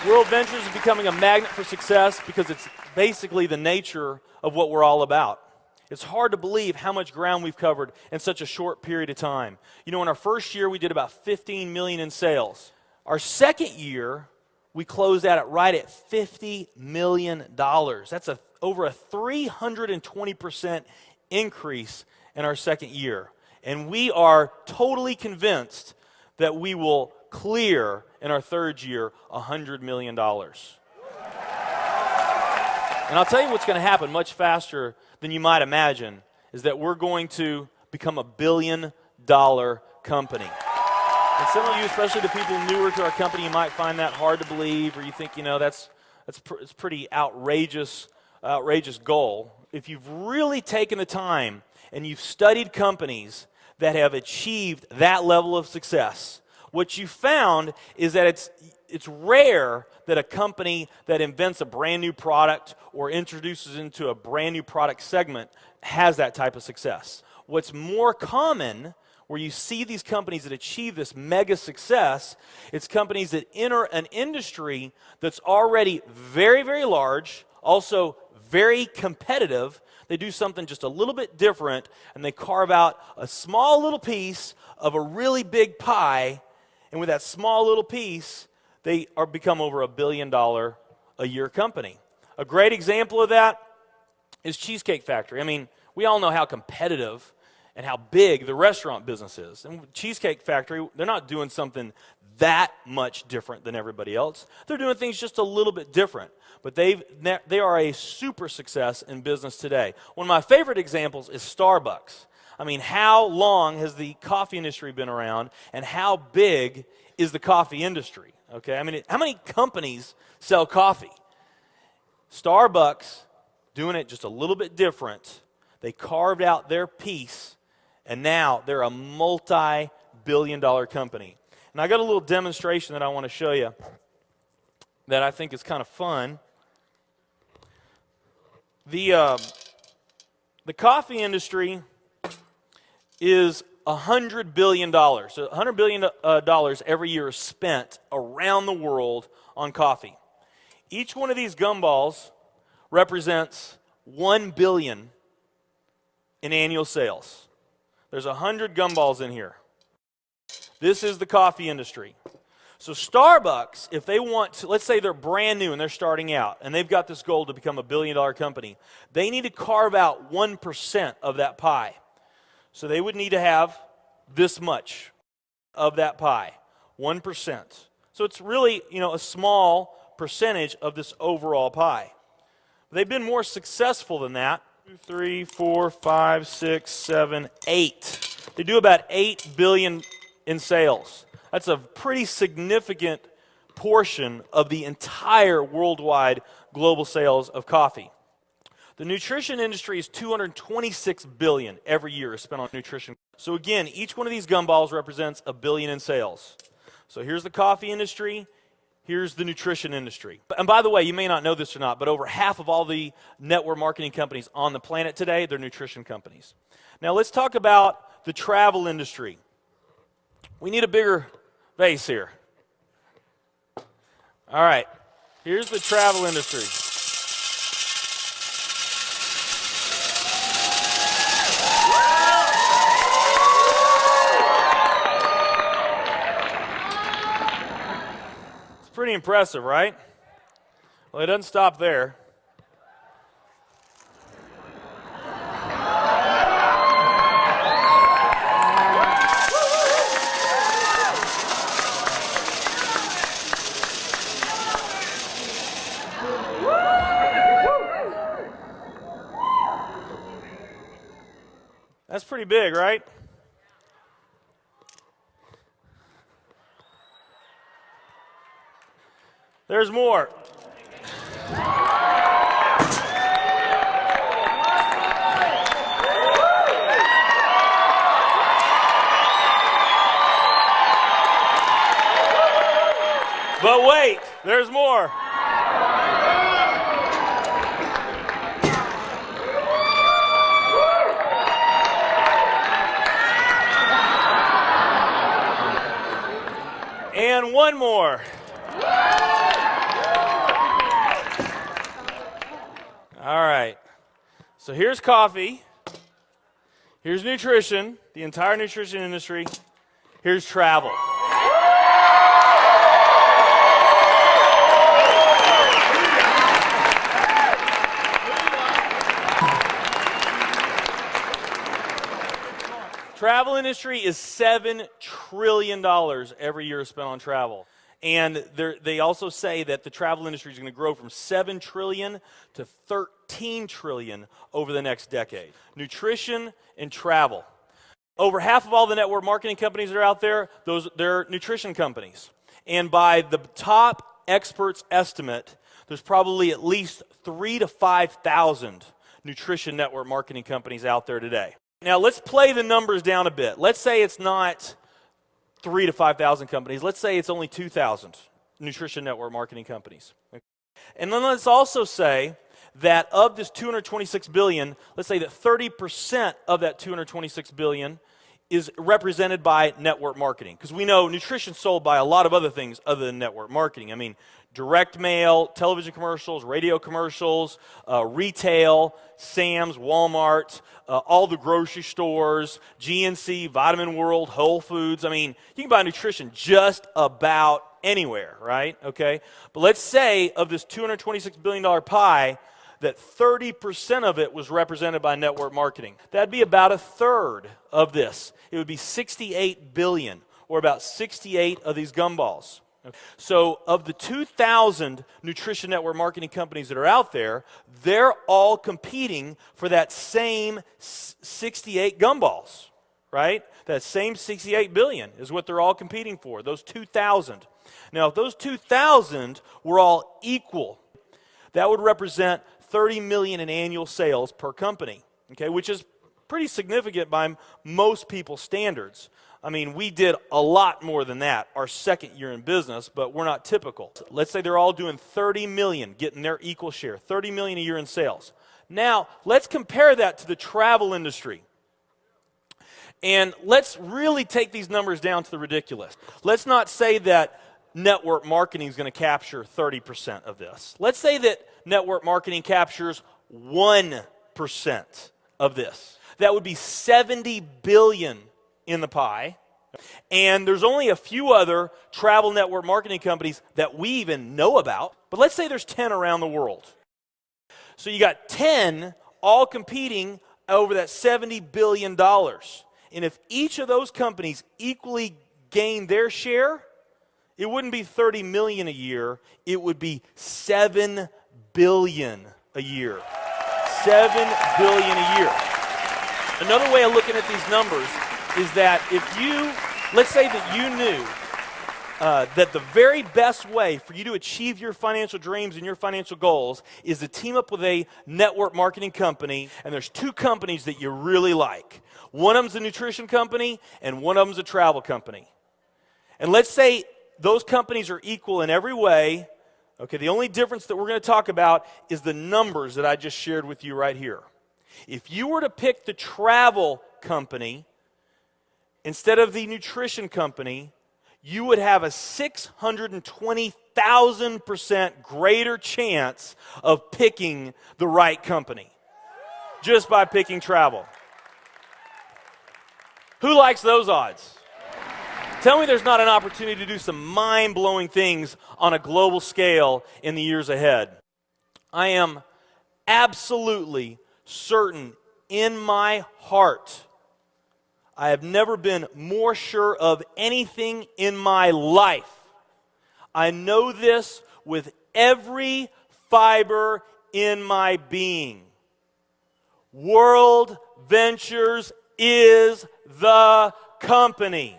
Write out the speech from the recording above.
World Ventures is becoming a magnet for success because it's basically the nature of what we're all about. It's hard to believe how much ground we've covered in such a short period of time. You know, in our first year, we did about 15 million in sales. Our second year, we closed out at right at $50 million. That's over a 320% increase in our second year. And we are totally convinced that we will clear in our third year $100 million. And I'll tell you what's going to happen much faster than you might imagine is that we're going to become a billion-dollar company. And some of you, especially the people newer to our company, you might find that hard to believe, or you think, you know, it's pretty outrageous goal. If you've really taken the time and you've studied companies that have achieved that level of success, what you found is that it's rare that a company that invents a brand new product or introduces into a brand new product segment has that type of success. What's more common, where you see these companies that achieve this mega success, it's companies that enter an industry that's already very, very large, also very competitive. They do something just a little bit different, and they carve out a small little piece of a really big pie, and with that small little piece, they become over $1 billion a year company. A great example of that is Cheesecake Factory. I mean, we all know how competitive and how big the restaurant business is. And Cheesecake Factory, they're not doing something that much different than everybody else. They're doing things just a little bit different. But they are a super success in business today. One of my favorite examples is Starbucks. I mean, how long has the coffee industry been around, and how big is the coffee industry? Okay, I mean, how many companies sell coffee? Starbucks, doing it just a little bit different, they carved out their piece, and now they're a multi-billion-dollar company. And I got a little demonstration that I want to show you that I think is kind of fun. The coffee industry is $100 billion. So $100 billion every year is spent around the world on coffee. Each one of these gumballs represents $1 billion in annual sales. There's 100 gumballs in here. This is the coffee industry. So Starbucks, if they want to, let's say they're brand new and they're starting out, and they've got this goal to become a billion-dollar company, they need to carve out 1% of that pie. So they would need to have this much of that pie, 1%. So it's really, you know, a small percentage of this overall pie. They've been more successful than that. 2, 3, 4, 5, 6, 7, 8. They do about $8 billion in sales. That's a pretty significant portion of the entire worldwide global sales of coffee. The nutrition industry is $226 billion every year is spent on nutrition. So again, each one of these gumballs represents $1 billion in sales. So here's the coffee industry, here's the nutrition industry. And by the way, you may not know this or not, but over half of all the network marketing companies on the planet today, they're nutrition companies. Now let's talk about the travel industry. We need a bigger vase here. All right, here's the travel industry. Pretty impressive, right? Well, it doesn't stop there. That's pretty big, right? There's more. But wait, there's more. And one more. All right. So here's coffee. Here's nutrition, the entire nutrition industry. Here's travel. Travel industry is $7 trillion every year spent on travel. And they also say that the travel industry is going to grow from $7 trillion to $13 trillion over the next decade. Nutrition and travel. Over half of all the network marketing companies that are out there, they're nutrition companies. And by the top experts' estimate, there's probably at least 3,000 to 5,000 nutrition network marketing companies out there today. Now, let's play the numbers down a bit. Let's say it's not 3,000 to 5,000 companies. Let's say it's only 2,000 nutrition network marketing companies. And then let's also say that of this $226 billion, let's say that 30% of that $226 billion is represented by network marketing. Because we know nutrition's sold by a lot of other things other than network marketing. I mean, direct mail, television commercials, radio commercials, retail, Sam's, Walmart, all the grocery stores, GNC, Vitamin World, Whole Foods. I mean, you can buy nutrition just about anywhere, right? Okay? But let's say of this $226 billion pie, that 30% of it was represented by network marketing. That'd be about a third of this. It would be 68 billion, or about 68 of these gumballs. So of the 2,000 nutrition network marketing companies that are out there, they're all competing for that same 68 gumballs, right? That same 68 billion is what they're all competing for, those 2,000. Now, if those 2,000 were all equal, that would represent 30 million in annual sales per company, okay, which is pretty significant by most people's standards. I mean, we did a lot more than that our second year in business, but we're not typical. Let's say they're all doing 30 million, getting their equal share, 30 million a year in sales. Now, let's compare that to the travel industry. And let's really take these numbers down to the ridiculous. Let's not say that network marketing is going to capture 30% of this. Let's say that network marketing captures 1% of this. That would be 70 billion in the pie. And there's only a few other travel network marketing companies that we even know about. But let's say there's 10 around the world. So you got 10 all competing over that $70 billion. And if each of those companies equally gain their share, it wouldn't be 30 million a year, it would be 7 billion a year. 7 billion a year. Another way of looking at these numbers is that if you, let's say that you knew that the very best way for you to achieve your financial dreams and your financial goals is to team up with a network marketing company, and there's two companies that you really like. One of them's a nutrition company, and one of them's a travel company. And let's say those companies are equal in every way. Okay, the only difference that we're going to talk about is the numbers that I just shared with you right here. If you were to pick the travel company instead of the nutrition company, you would have a 620,000% greater chance of picking the right company just by picking travel. Who likes those odds? Tell me there's not an opportunity to do some mind-blowing things on a global scale in the years ahead. I am absolutely certain in my heart, I have never been more sure of anything in my life. I know this with every fiber in my being. World Ventures is the company.